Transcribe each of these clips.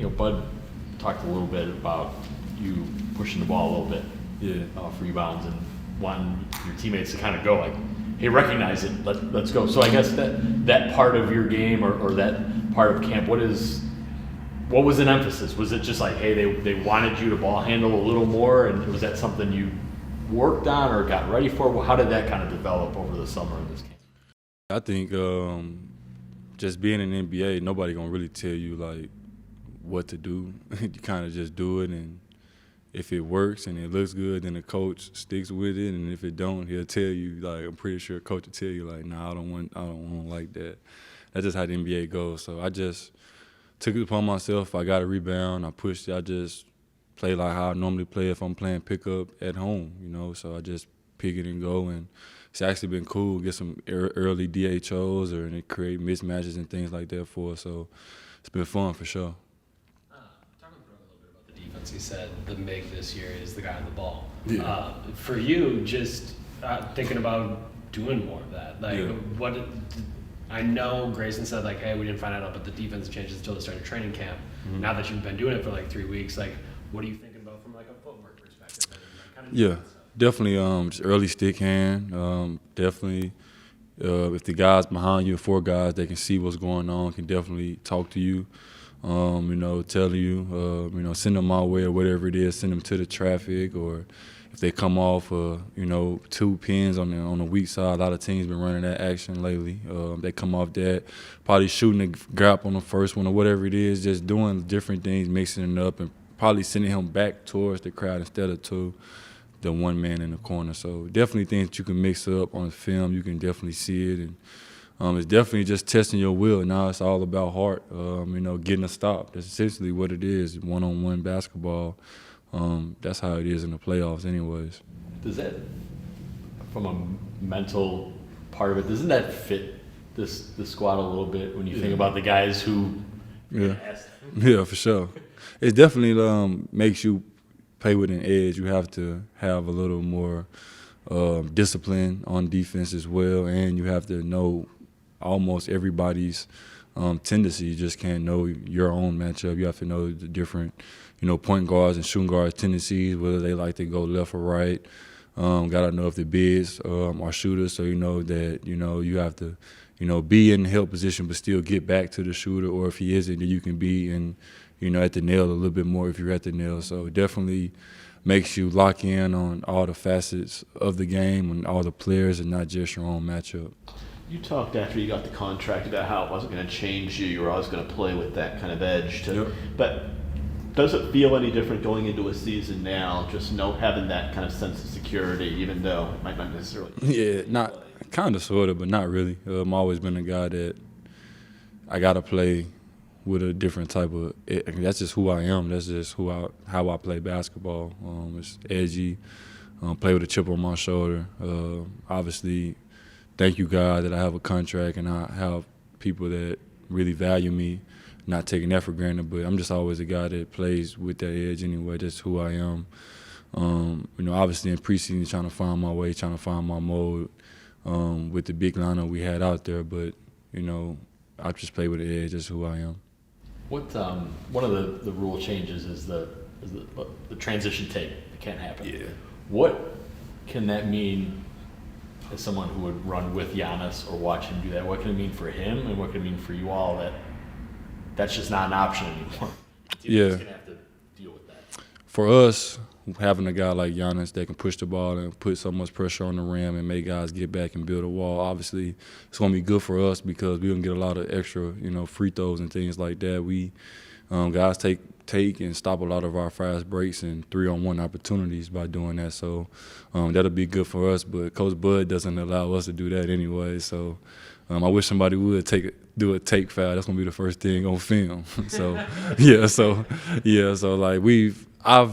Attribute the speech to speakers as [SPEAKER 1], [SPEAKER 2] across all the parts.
[SPEAKER 1] Bud talked a little bit about you pushing the ball a little bit, for rebounds and wanting your teammates to kind of go like, hey, recognize it, let's go. So I guess that part of your game or that part of camp, what was an emphasis? Was it just like, hey, they wanted you to ball handle a little more, and was that something you worked on or got ready for? How did that kind of develop over the summer in this camp?
[SPEAKER 2] I think just being in the NBA, nobody gonna really tell you like what to do. You kind of just do it, and if it works and it looks good, then the coach sticks with it, and if it don't, he'll tell you. Like, I'm pretty sure coach will tell you like, nah, I don't want like that. That's just how the NBA goes. So I just took it upon myself. I got a rebound. I pushed it. I just play like how I normally play if I'm playing pickup at home, So I just pick it and go, and it's actually been cool. Get some early DHOs and it create mismatches and things like that for us. So it's been fun for sure.
[SPEAKER 3] Talking a little bit about the defense, you said the MIG this year is the guy on the ball.
[SPEAKER 2] Yeah.
[SPEAKER 3] For you, just thinking about doing more of that, like I know Grayson said like, hey, we didn't find out about the defense changes until the start of training camp. Mm-hmm. Now that you've been doing it for like 3 weeks, like what are you thinking about from like a footwork perspective?
[SPEAKER 2] Definitely just early stick hand. Definitely if the guys behind you, 4 guys, they can see what's going on, can definitely talk to you, tell you, send them my way or whatever it is, send them to the traffic, or if they come off, 2 pins on the weak side. A lot of teams been running that action lately. They come off that, probably shooting a gap on the first one or whatever it is, just doing different things, mixing it up, and probably sending him back towards the crowd instead of to the one man in the corner. So definitely things that you can mix up on film. You can definitely see it, and it's definitely just testing your will. Now it's all about heart, getting a stop. That's essentially what it is, one-on-one basketball. That's how it is in the playoffs anyways.
[SPEAKER 1] Does that, from a mental part of it, doesn't that fit the squad a little bit when you think about the guys who
[SPEAKER 2] Yeah, for sure. It definitely makes you play with an edge. You have to have a little more discipline on defense as well, and you have to know almost everybody's tendency. You just can't know your own matchup. You have to know the different, point guards and shooting guards' tendencies, whether they like to go left or right. Got to know if the bigs are shooters, so you know that you have to be in the help position but still get back to the shooter, or if he isn't, then you can be in at the nail a little bit more if you're at the nail. So it definitely makes you lock in on all the facets of the game and all the players and not just your own matchup.
[SPEAKER 4] You talked after you got the contract about how it wasn't going to change you. You were always going to play with that kind of edge. But does it feel any different going into a season now, just having that kind of sense of security, even though it might not necessarily?
[SPEAKER 2] Yeah, not kind of, sort of, but not really. I've always been a guy that I got to play with a different type of. That's just who I am. That's just how I play basketball. It's edgy. Play with a chip on my shoulder. Obviously, thank you God that I have a contract and I have people that really value me. Not taking that for granted, but I'm just always a guy that plays with that edge anyway. That's who I am. Obviously in preseason, trying to find my way, trying to find my mode with the big lineup we had out there. But I just play with the edge. That's who I am.
[SPEAKER 1] What one of the rule changes is the transition tape. It can't happen.
[SPEAKER 2] Yeah.
[SPEAKER 1] What can that mean as someone who would run with Giannis or watch him do that? What can it mean for him, and what can it mean for you all that's just not an option anymore? You're just gonna have to deal with that.
[SPEAKER 2] For us, having a guy like Giannis that can push the ball and put so much pressure on the rim and make guys get back and build a wall, obviously it's going to be good for us because we're going to get a lot of extra, free throws and things like that. We guys take and stop a lot of our fast breaks and 3-on-1 opportunities by doing that. So that'll be good for us. But Coach Bud doesn't allow us to do that anyway. So I wish somebody would do a take foul. That's going to be the first thing on film. So I've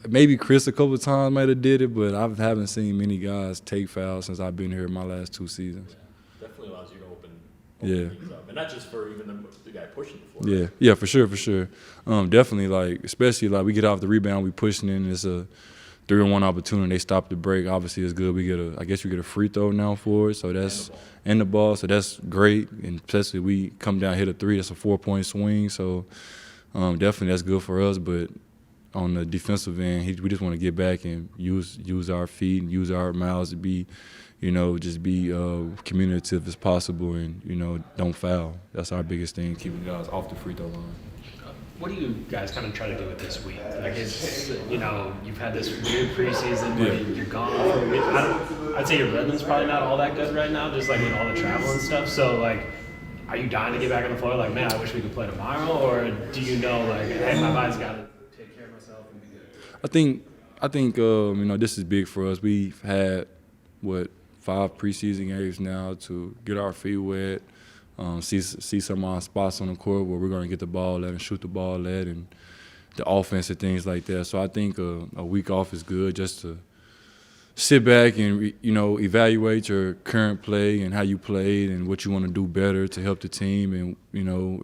[SPEAKER 2] maybe Chris a couple of times might have did it, but I haven't seen many guys take fouls since I've been here my last 2 seasons.
[SPEAKER 1] Yeah, definitely allows you to open things up. And not just for even the guy pushing the floor.
[SPEAKER 2] Yeah, for sure. Definitely, especially we get off the rebound, we pushing in, it's a 3-on-1 opportunity, they stop the break. Obviously, it's good. We get a free throw now for it, so that's and the ball, so that's great. And especially we come down, hit a 3, that's a 4-point swing. So definitely that's good for us. But on the defensive end, we just want to get back and use our feet and use our mouths to be, just be communicative as possible and, don't foul. That's our biggest thing, keeping guys off the free throw line.
[SPEAKER 3] What do you guys kind of try to do with this week? Like, it's, you've had this weird preseason where you're gone for a week. I'd say your rhythm's probably not all that good right now, just like with all the travel and stuff. So, like, are you dying to get back on the floor? Like, man, I wish we could play tomorrow? Or do you know, like, hey, my body's got to take care of myself and be good?
[SPEAKER 2] I think this is big for us. We've had, 5 preseason games now to get our feet wet. See some of our spots on the court where we're going to get the ball at and shoot the ball at and the offense and things like that. So I think a week off is good just to sit back and, evaluate your current play and how you played and what you want to do better to help the team. And,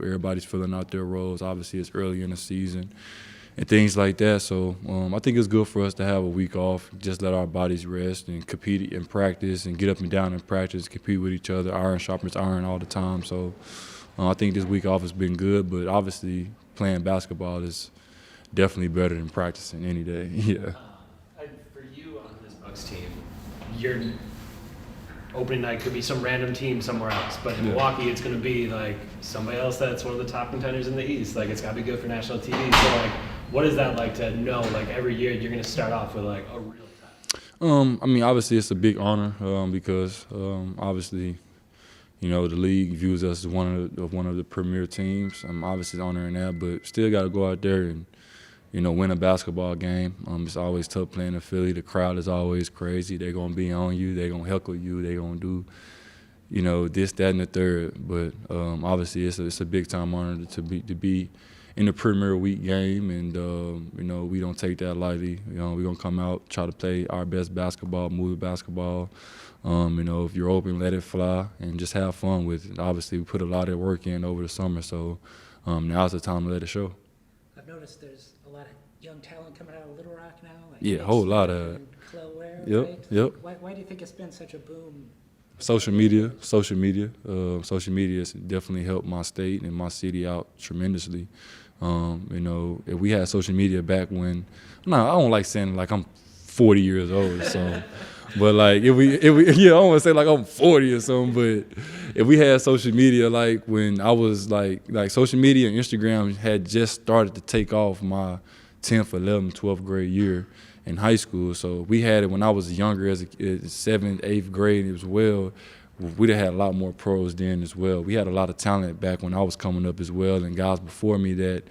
[SPEAKER 2] everybody's filling out their roles. Obviously, it's early in the season and things like that. So I think it's good for us to have a week off, just let our bodies rest and compete in practice and get up and down in practice, compete with each other, iron sharpens iron all the time. So I think this week off has been good, but obviously playing basketball is definitely better than practicing any day. Yeah.
[SPEAKER 3] For you on this Bucks team, your opening night could be some random team somewhere else, but in Milwaukee, it's going to be like somebody else that's one of the top contenders in the East. Like, it's got to be good for national TV. So, like, what is that like to know, like, every year you're going to start off with, like, a real time?
[SPEAKER 2] Obviously it's a big honor because obviously, the league views us as one of the premier teams. I'm obviously honoring that, but still got to go out there and, win a basketball game. It's always tough playing in Philly. The crowd is always crazy. They're going to be on you. They're going to heckle you. They're going to do, this, that, and the third. But obviously it's a big-time honor to be in the Premier Week game, and, we don't take that lightly. We're going to come out, try to play our best basketball, move the basketball. If you're open, let it fly, and just have fun with it. Obviously, we put a lot of work in over the summer, so now's the time to let it show.
[SPEAKER 5] I've noticed there's a lot of young talent coming out of Little Rock now. Like
[SPEAKER 2] Yeah, a whole lot of it. Yep,
[SPEAKER 5] right?
[SPEAKER 2] yep.
[SPEAKER 5] Why do you think it's been such a boom?
[SPEAKER 2] Social media. Social media has definitely helped my state and my city out tremendously. If we had social media back when, I don't like saying like I'm 40 years old, so, but like if we, I don't want to say like I'm 40 or something, but if we had social media like when I was like social media and Instagram had just started to take off my 10th, 11th, 12th grade year in high school, so we had it when I was younger as 7th, 8th grade as well. We'd have had a lot more pros then as well. We had a lot of talent back when I was coming up as well, and guys before me that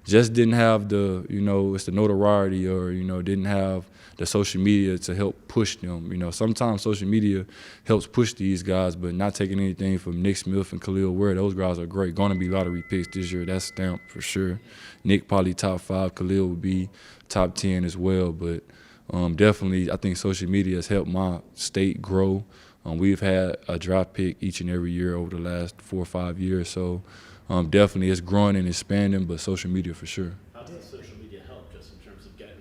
[SPEAKER 2] just didn't have the, it's the notoriety or, didn't have the social media to help push them. Sometimes social media helps push these guys, but not taking anything from Nick Smith and Khalil Ware. Those guys are great. Going to be lottery picks this year. That's stamped for sure. Nick probably top 5. Khalil would be top 10 as well. But definitely I think social media has helped my state grow. We've had a draft pick each and every year over the last 4 or 5 years. So definitely it's growing and expanding, but social media for sure.
[SPEAKER 4] How does social media help just in terms of getting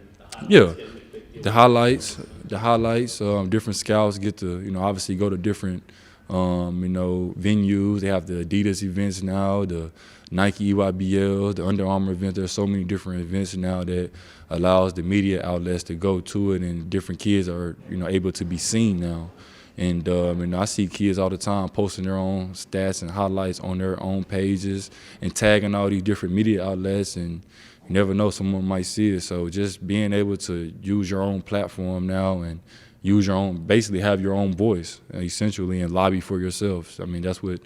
[SPEAKER 4] the highlights?
[SPEAKER 2] The highlights, different scouts get to, obviously go to different, venues. They have the Adidas events now, the Nike EYBL, the Under Armour event. There's so many different events now that allows the media outlets to go to it, and different kids are, able to be seen now. And I see kids all the time posting their own stats and highlights on their own pages and tagging all these different media outlets, and you never know, someone might see it. So just being able to use your own platform now and use your own, basically have your own voice, essentially, and lobby for yourself. That's what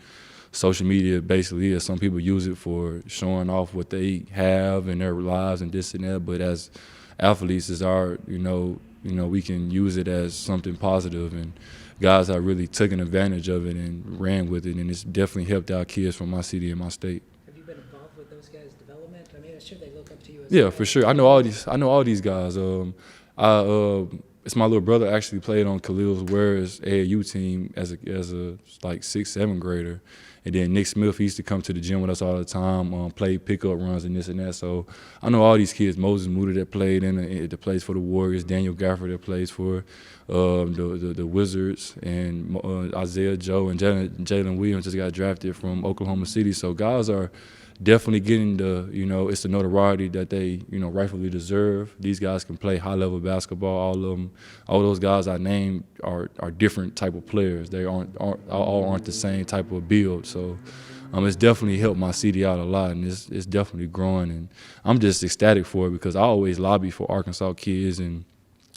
[SPEAKER 2] social media basically is. Some people use it for showing off what they have in their lives and this and that, but as athletes, it's our, we can use it as something positive, and guys have really taken advantage of it and ran with it, and it's definitely helped our kids from my city and my state.
[SPEAKER 5] Have you been involved with those guys' development? I'm sure they look up to you.
[SPEAKER 2] Yeah, for sure. I know all these guys. It's my little brother actually played on Khalil Ware's AAU team as a like 6th, 7th grader. And then Nick Smith, he used to come to the gym with us all the time, play pickup runs and this and that. So I know all these kids. Moses Muda that played that plays for the Warriors, Daniel Gafford that plays for the Wizards, and Isaiah Joe and Jalen Williams just got drafted from Oklahoma City. So guys are definitely getting it's the notoriety that they, rightfully deserve. These guys can play high-level basketball. All of them, all those guys I named are different type of players. They aren't the same type of build. So it's definitely helped my city out a lot, and it's definitely growing. And I'm just ecstatic for it because I always lobby for Arkansas kids and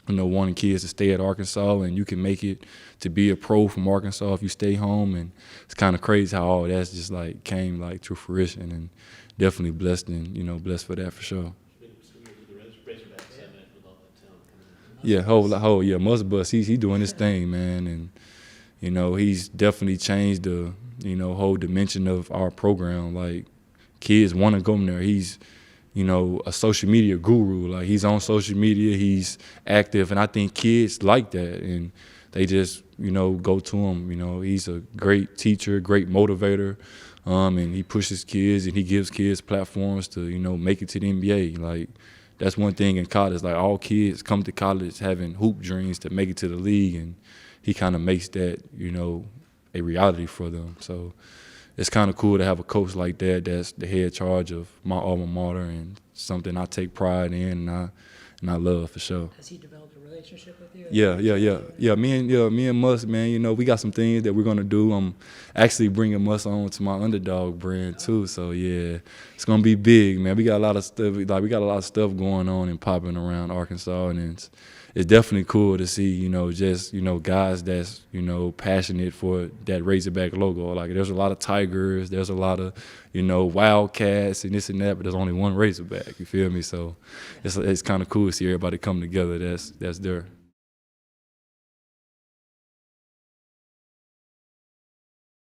[SPEAKER 2] wanting kids to stay at Arkansas, and you can make it to be a pro from Arkansas if you stay home. And it's kind of crazy how all that's just came to fruition, and definitely blessed blessed for that for sure. Yeah, Musbus, he doing his thing, man, and he's definitely changed the whole dimension of our program. Like, kids want to go in there. He's a social media guru. Like, he's on social media, he's active, and I think kids like that, and they just, go to him. He's a great teacher, great motivator, and he pushes kids and he gives kids platforms to, make it to the NBA. Like, that's one thing in college. Like, all kids come to college having hoop dreams to make it to the league, and he kind of makes that, a reality for them. So it's kind of cool to have a coach like that that's the head charge of my alma mater, and something I take pride in and I love for sure.
[SPEAKER 5] Has he developed a relationship with you?
[SPEAKER 2] Yeah. Me and Mus, man, we got some things that we're gonna do. I'm actually bringing Mus on to my Underdog brand too. So yeah, it's gonna be big, man. We got a lot of stuff. We got a lot of stuff going on and popping around Arkansas, and it's definitely cool to see, just, guys that's, passionate for that Razorback logo. Like, there's a lot of Tigers, there's a lot of, Wildcats and this and that, but there's only one Razorback, you feel me? So it's kind of cool to see everybody come together that's there.